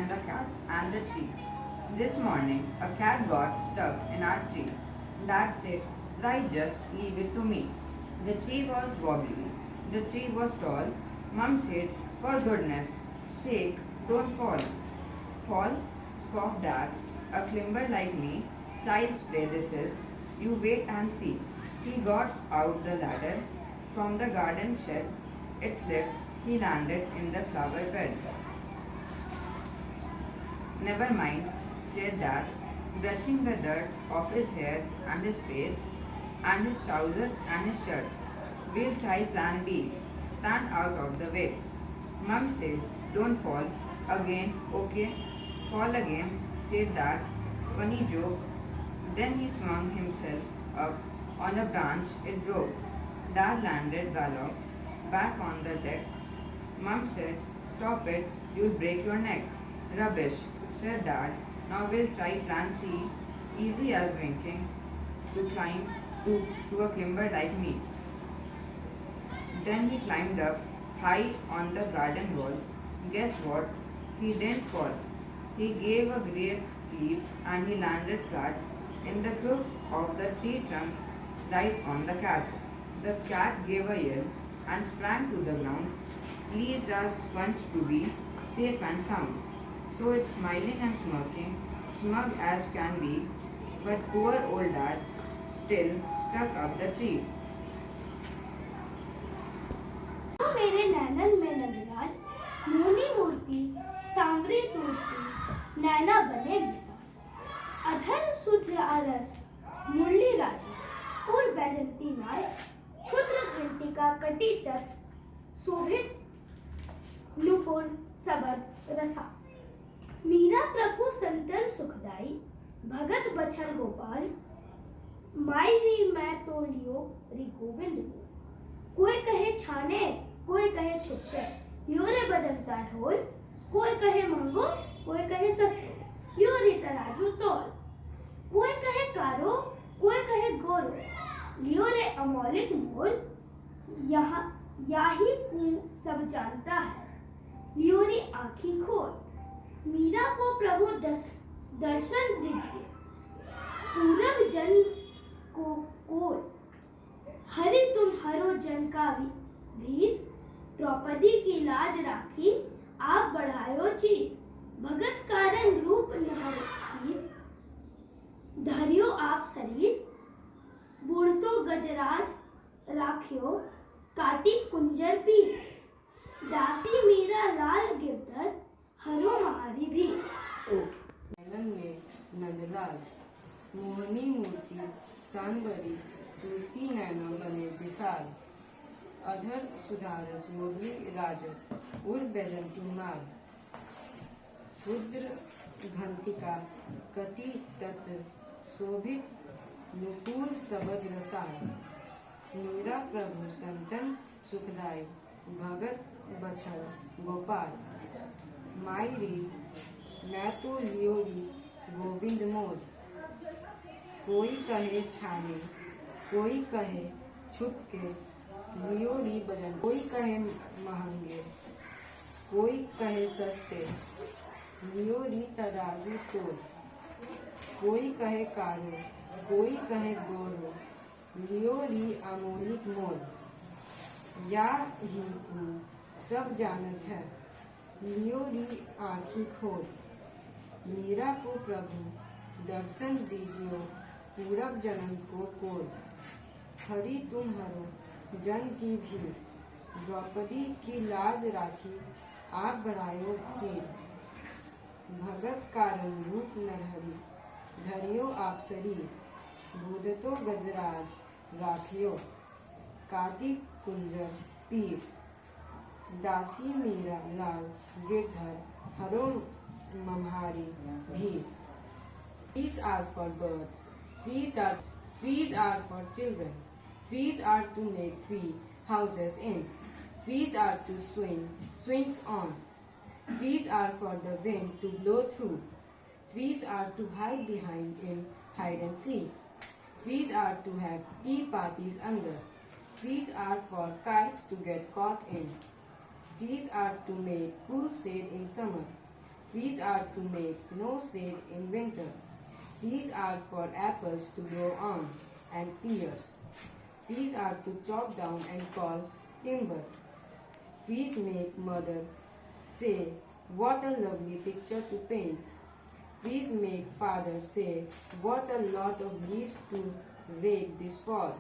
and the cat and the tree. This morning, a cat got stuck in our tree. Dad said, right, just leave it to me. The tree was wobbly. The tree was tall. Mum said, for goodness sake, don't fall. Fall? Scoffed Dad. A climber like me. Child's play this is. You wait and see. He got out the ladder from the garden shed. It slipped. He landed in the flower bed. Never mind, said Dad, brushing the dirt off his hair and his face, and his trousers and his shirt. We'll try plan B. Stand out of the way. Mum said, don't fall. Again, okay. Fall again, said Dad. Funny joke. Then he swung himself up on a branch. It broke. Dad landed Balog back on the deck. Mum said, stop it, you'll break your neck. Rubbish, said Dad. Now we'll try plan C. Easy as winking to climb to a climber like me. Then he climbed up high on the garden wall. Guess what? He didn't fall. He gave a great leap and he landed flat in the crook of the tree trunk right on the cat. The cat gave a yell and sprang to the ground, pleased as punch to be safe and sound. So it's smiling and smirking, smug as can be, but poor old Dad still stuck up the tree. मेरे नैनन में नगराज मोनी मूर्ति सांवरी सूरती नैना बने विशाल अधर शुद्र आरस मुरली राजा और बैजंती नाय क्षुद्र घंटिका कटी तक शोभित नुपुर सबद रसा मीरा प्रभु संतन सुखदाई भगत बछर गोपाल माई री मैं तो लियो री गोविंद को कोई कहे छाने कोई कहे छुट्टे यो रे बजनता ढोल कोई कहे महंगो कोई कहे सस्तो यो रे तराजू तोल कोई कहे कारो कोई कहे गोरो लियो रे अमौलिक मोल यहाँ याही सब जानता है लियो रे आँखी खोल मीरा को प्रभु दर्शन दीजिए पूरब जन को कोल हरि तुम हरो जन का भीर द्रौपदी की लाज राखी आप बढ़ायो चीर भगत कारण रूप नहर धरियो आप शरीर बूढ़तो गजराज राखियो काटी कुंजर पीर दासी मीरा लाल गिरधर हरो महारी भी नैनन में नंदलाल मोहनी मूर्ति सांबरी सूरती नैना बने विशाल अधर सुधारस मुरली राज उर बैजंती माल क्षुद्र घंटिका कति तत् शोभित नुपुर सबद रसाल मीरा प्रभु संतन सुखदाई भगत बछड़ गोपाल मायरी मैं तो लियोरी गोविंद मोर कोई कहे छाने कोई कहे छुप के लियोरी बजन कोई कहे महंगे कोई कहे सस्ते लियोरी तराजू तोड़ कोई कहे कारो कोई कहे गोरो लियोरी अमोलिक मोल या ही तू सब जानत है लियोरी आँखी खोल मीरा को प्रभु दर्शन दीजियो पूरब जन्म को कोल हरि तुम हरो जन की भीड़ द्रौपदी की लाज राखी आप बढ़ायो चीर भगत कारण रूप नरहरि धरियो आप शरीर बूदतो गजराज राखियो कार्तिक कुंजर पीर दासी मीरा लाल गिरधर हरो मम्हारी भीर Trees are for birds. Trees are for children. Trees are to make tree houses in. Trees are to swing swings on. Trees are for the wind to blow through. Trees are to hide behind in hide and seek. Trees are to have tea parties under. Trees are for kites to get caught in. Trees are to make cool shade in summer. Trees are to make no shade in winter. Trees are for apples to grow on, and pears. Trees are to chop down and call timber. Trees make mother say, what a lovely picture to paint. Trees make father say, what a lot of leaves to rake this fall.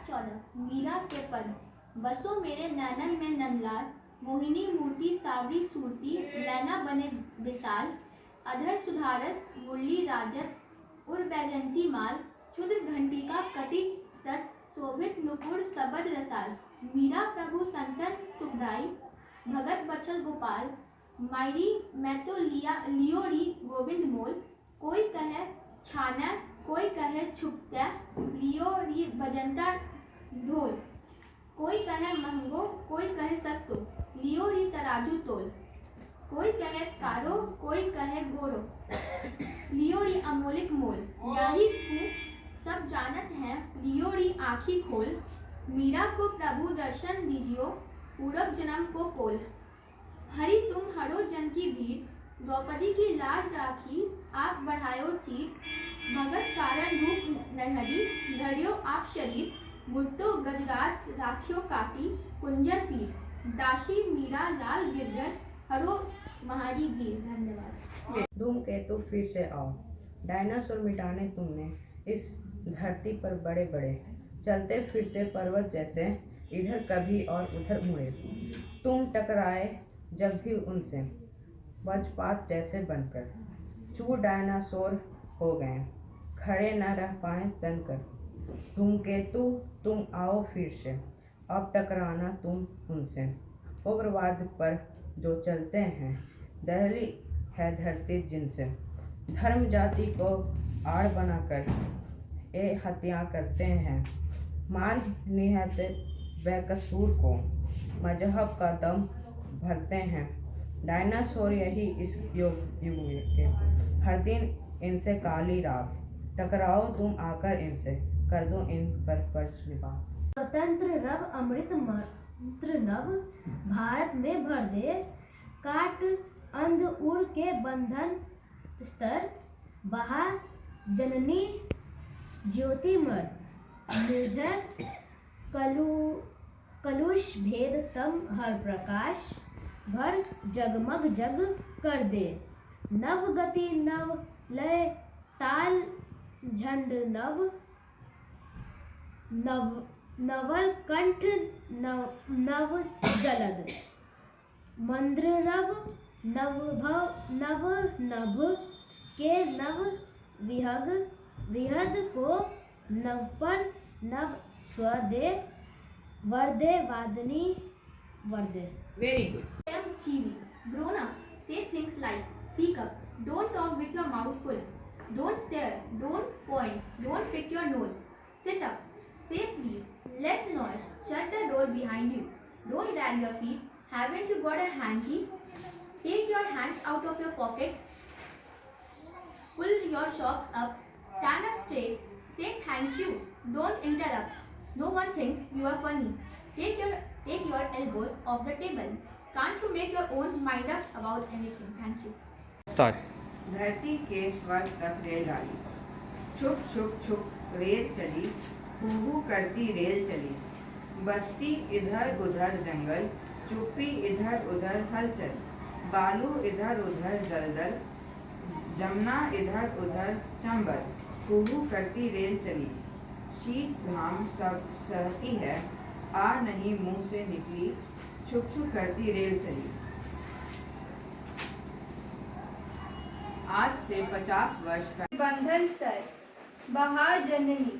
चौदह मीरा के पद बसो मेरे नैनन में नंदलाल मोहिनी मूर्ति सावरी सूरती नैना बने विशाल अधर सुधारस मुरली राजत उर बैजंती माल क्षुद्र घंटिका कटी तट शोभित नुपुर सबद रसाल मीरा प्रभु संतन सुखदाई भगत बचल गोपाल मायरी मैं तो लियो री गोविंद मोल कोई कहे छाना कोई कहे छुपता लियो री बजंता ढोल कोई कहे महंगो कोई कहे सस्तो लियो री तराजू तोल कोई कहे कारो कोई कहे गोरो लियो री अमोलिक मोल याही को सब जानत हैं लियो री आँखी खोल मीरा को प्रभु दर्शन दीजियो पूरब जन्म को कोल हरि तुम हरो जन की भीड़ द्रौपदी की लाज राखी आप बढ़ायो चीट भगत कारण रूप नहरी धरियो आप शरीर मुट्टो गजराज राखियो काटी कुंजर पीर दासी मीरा लाल गिरधर हरो महारी भीड़। धन्यवाद। धूमकेतु फिर से आओ, डायनासोर मिटाने तुमने इस धरती पर बड़े बड़े चलते फिरते पर्वत जैसे इधर कभी और उधर मुड़े। तुम टकराए जब भी उनसे वज्रपात जैसे बनकर चूर डायनासोर हो गए, खड़े न रह पाए तनकर। धूमकेतु तुम आओ फिर से, अब टकराना तुम उनसे। उग्रवाद पर जो चलते हैं, दहली है धरती जिनसे। धर्म जाति को आड़ बनाकर ये हत्या करते हैं, मार निहत्ते बेकसूर को मजहब का दम भरते हैं। डायनासोर यही इस युग के हर दिन इनसे काली रात। टकराओ तुम आकर इनसे, कर दो इन पर पर्च निभाओ। स्वतंत्र रव अमृत मंत्र नव भारत में भर दे, काट अंध उड़ के बंधन स्तर बहा जननी ज्योति मर निर्झर कलुष भेद तम हर प्रकाश भर जगमग जग कर दे। नव गति नव लय ताल झंड नव नवल कंठ नव जलद मंद्र रव नव नभ के नव विहग विहद को नव पर नव स्वर दे वर्दे वादनी वर्दे। Very good. I am Chivi. Grown ups, say things like speak up, don't talk with your mouth full, don't stare, don't point, don't pick your nose. Sit up, say please, less noise, shut the door behind you, don't drag your feet, haven't you got a hanky? Take your hands out of your pocket, pull your socks up, stand up straight, say thank you, don't interrupt, no one thinks you are funny. Take your elbows off the table. Can't you make your own mind up about anything? Thank you. Start. धरती के स्वर्ग तक रेलगाड़ी, छुप छुप छुप rail चली, हू हू करती रेल चली। बस्ती इधर उधर जंगल, चुप्पी इधर उधर हलचल। बालू इधर उधर दलदल, जमुना इधर उधर चंबल। हू हू करती रेल चली, शीत घाम सब सहती है, आ नहीं मुंह से निकली, छुप छुप करती रेल चली। आज से 50 वर्ष पहले बंधन स्तर बहार जननी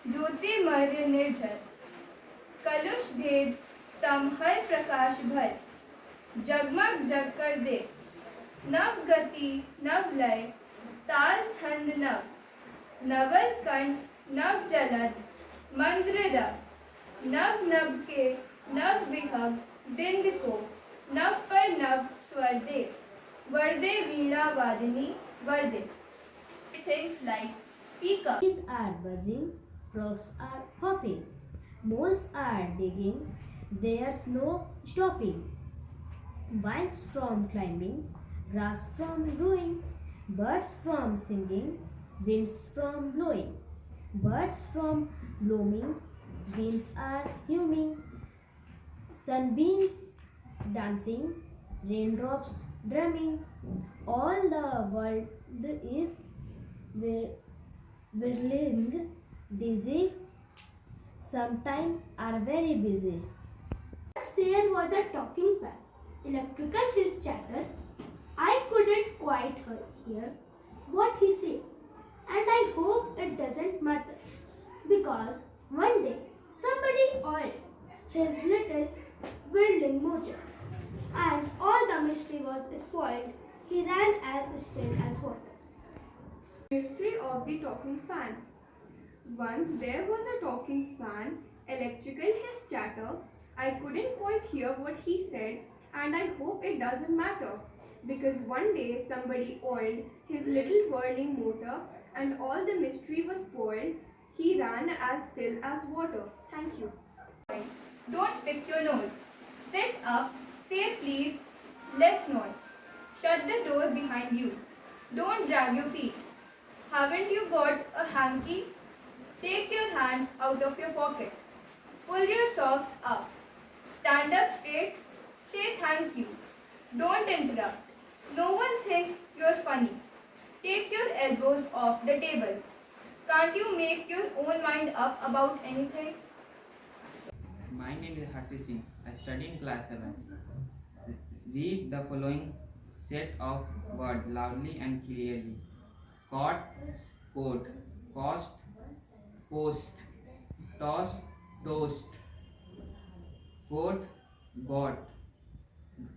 ज्योतिर्मय निर्झर कलुष भेद तम हर प्रकाश भर जगमग जग कर दे। नव गति नव लय ताल छंद नव नवल कंठ नव जलद मंद्र रव नव नभ के नव विहग बिंद को नव पर नव स्वर दे वर्दे वीणा वादिनी वर्दे। Things like speak up. Bees are buzzing, frogs are hopping, moles are digging, there's no stopping. vines from climbing, grass from growing, birds from singing, winds from blowing, birds from blooming, winds are humming, sunbeams dancing, raindrops drumming. All the world is whir- whirling, dizzy, sometimes are very busy. Once there was a talking fan, electrical his chatter. I couldn't quite hear what he said, and I hope it doesn't matter because one day somebody oiled his little whirling motor, and all the mystery was spoiled. He ran as still as water. Mystery of the talking fan. Once there was a talking fan, electrical his chatter. I couldn't quite hear what he said, and I hope it doesn't matter because one day somebody oiled his little whirling motor and all the mystery was spoiled. He ran as still as water. Thank you. Don't pick your nose. Sit up, say please, less noise. Shut the door behind you. Don't drag your feet. Haven't you got a hanky? Take your hands out of your pocket. Pull your socks up. Stand up straight. Say thank you. Don't interrupt. No one thinks you're funny. Take your elbows off the table. Can't you make your own mind up about anything? My name is Harshit Singh. I study in class 7. Read the following set of words loudly and clearly. Caught, coat, cost, post, toss, toast, coat, got,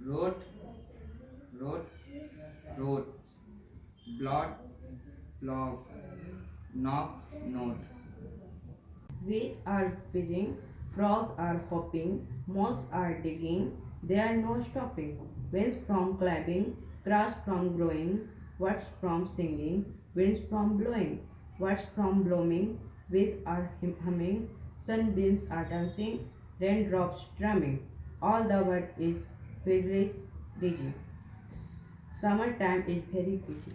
wrote, wrote, wrote, blot, blog, knock, note. Bees are buzzing, frogs are hopping, moths are digging, there are no stopping. Winds from clapping, grass from growing, birds from singing, winds from blowing, birds from blooming, bees are humming, sunbeams are dancing, raindrops drumming. All the world is very dizzy. Summertime is very busy.